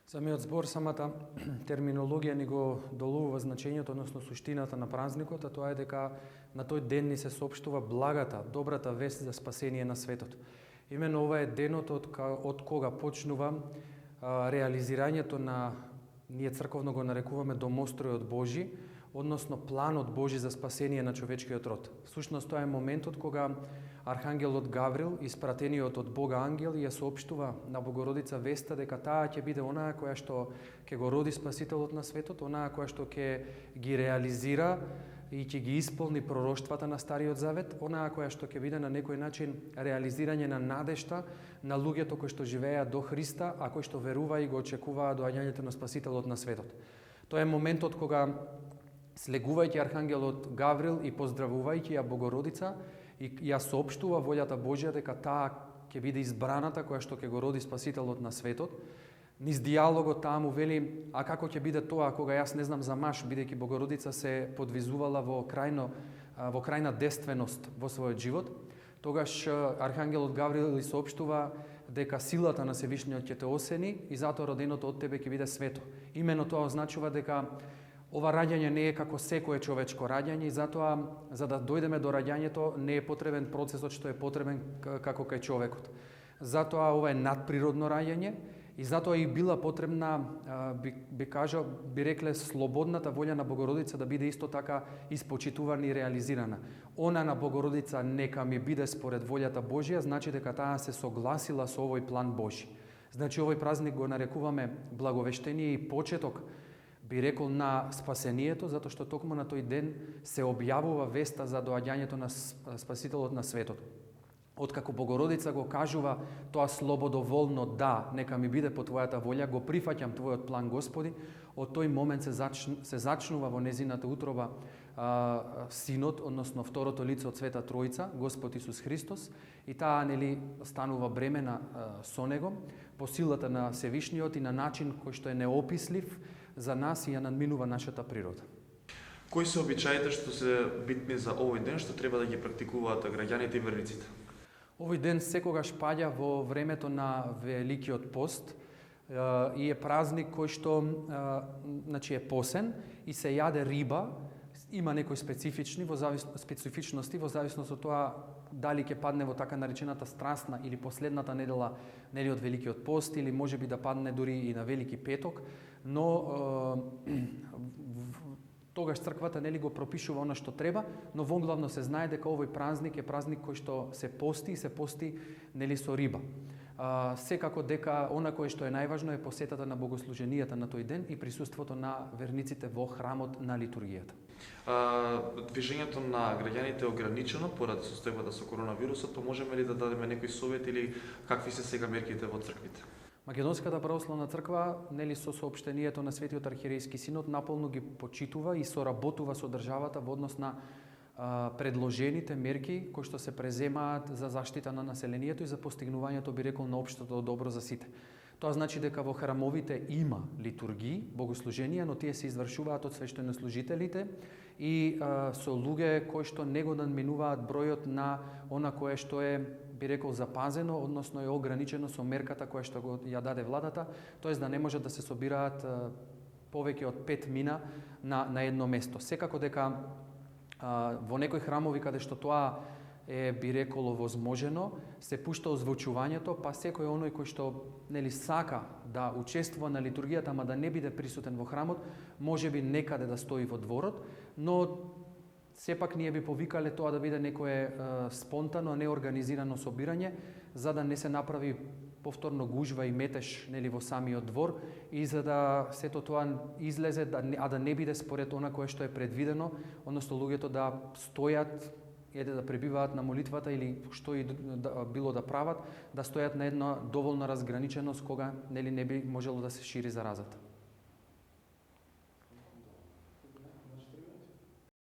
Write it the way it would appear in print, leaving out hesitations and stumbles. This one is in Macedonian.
Самиот збор, самата терминологија ни го доловува значењето, односно суштината на празникот, а тоа е дека на тој ден ни се соопштува благата, добрата вест за спасение на светот. Имено ова е денот од кога почнува реализирањето на, ние црковно го нарекуваме домостројот Божи, односно планот Божи за спасение на човечкиот род. Всушност тоа е моментот кога Архангелот Гаврил, испратениот од Бога ангел, ја соопштува на Богородица веста дека таа ќе биде онаа која што ќе го роди Спасителот на светот, онаа која што ќе ги реализира и ќе ги исполни пророштвата на Стариот Завет, онаа која што ќе биде на некој начин реализирање на надежта на луѓето кои што живееат до Христа, а кои што верува и го очекуваат доаѓањето на Спасителот на светот. Тоа е моментот кога, слегувајќи Архангелот Гаврил и поздравувајќи ја Богородица, и ја соопштува волјата Божја дека таа ќе биде избраната која што ќе го роди Спасителот на светот. Низ диалогот таа му вели: а како ќе биде тоа кога јас не знам за маж, бидејќи Богородица се подвизувала во крајна девственост во својот живот. Тогаш Архангелот Гаврил соопштува дека силата на Севишниот ќе те осени и затоа роденото од тебе ќе биде свето. Имено тоа означува дека ова раѓање не е како секое човечко раѓање и затоа, за да дојдеме до раѓањето, не е потребен процесот што е потребен како кај човекот. Затоа ова е надприродно раѓање и затоа и била потребна, би рекле, слободната волја на Богородица да биде исто така испочитувана и реализирана. Она на Богородица нека ми биде според волјата Божја, значи дека таа се согласила со овој план Божи. Значи овој празник го нарекуваме благовештение и почеток, би рекол, на спасението, затоа што токму на тој ден се објавува веста за доаѓањето на Спасителот на светот. Откако Богородица го кажува тоа слободоволно: да, нека ми биде по твојата волја, го прифаќам твојот план, Господи, од тој момент се зачнува во незината утроба Синот, односно второто лице од Света Тројца, Господ Исус Христос, и таа станува бремена со него по силата на Севишниот и на начин кој што е неопислив за нас и ја надминува нашата природа. Кои се обичаите што се битни за овој ден, што треба да ги практикуваат граѓаните и верниците? Овој ден секогаш паѓа во времето на Великиот пост и е празник кој што е посен и се јаде риба. Има некои специфичности во зависност од тоа дали ќе падне во така наречената страстна или последната недела од Великиот пост, или можеби да падне дури и на Велики петок, но тогаш црквата го пропишува она што треба, но вонглавно се знае дека овој празник е празник кој што се пости со риба. Секако дека она кое што е најважно е посетата на богослуженијата на тој ден и присуството на верниците во храмот на литургијата. Движењето на граѓаните е ограничено поради состојбата со коронавирусот, па можеме ли да дадеме некој совет или какви се сега мерките во црквите? Македонската православна црква, со соопштението на Светиот архиерејски синод, наполно ги почитува и соработува со државата во однос на предложените мерки кои што се преземаат за заштита на населението и за постигнувањето, би рекол, на општото добро за сите. Тоа значи дека во храмовите има литургии, богослуженија, но тие се извршуваат од свештенослужителите и со луѓе кои што не го надминуваат бројот на она кое што е, би рекол, запазено, односно е ограничено со мерката која што ја даде владата, тоест да не можат да се собираат повеќе од 5 мина на едно место. Секако дека во некои храмови каде што тоа е, би реколо, возможено, се пушта озвучувањето, па секој оној кој што сака да учествува на литургијата, ама да не биде присутен во храмот, можеби некаде да стои во дворот, но сепак ние би повикале тоа да биде некое спонтано, а не организирано собирање, за да не се направи повторно гужва и метеж во самиот двор и за да сето тоа излезе, а да не биде според она кое што е предвидено, односно луѓето да стојат, да пребиваат на молитвата или што и било да прават, да стојат на една доволна разграниченост кога не би можело да се шири заразата.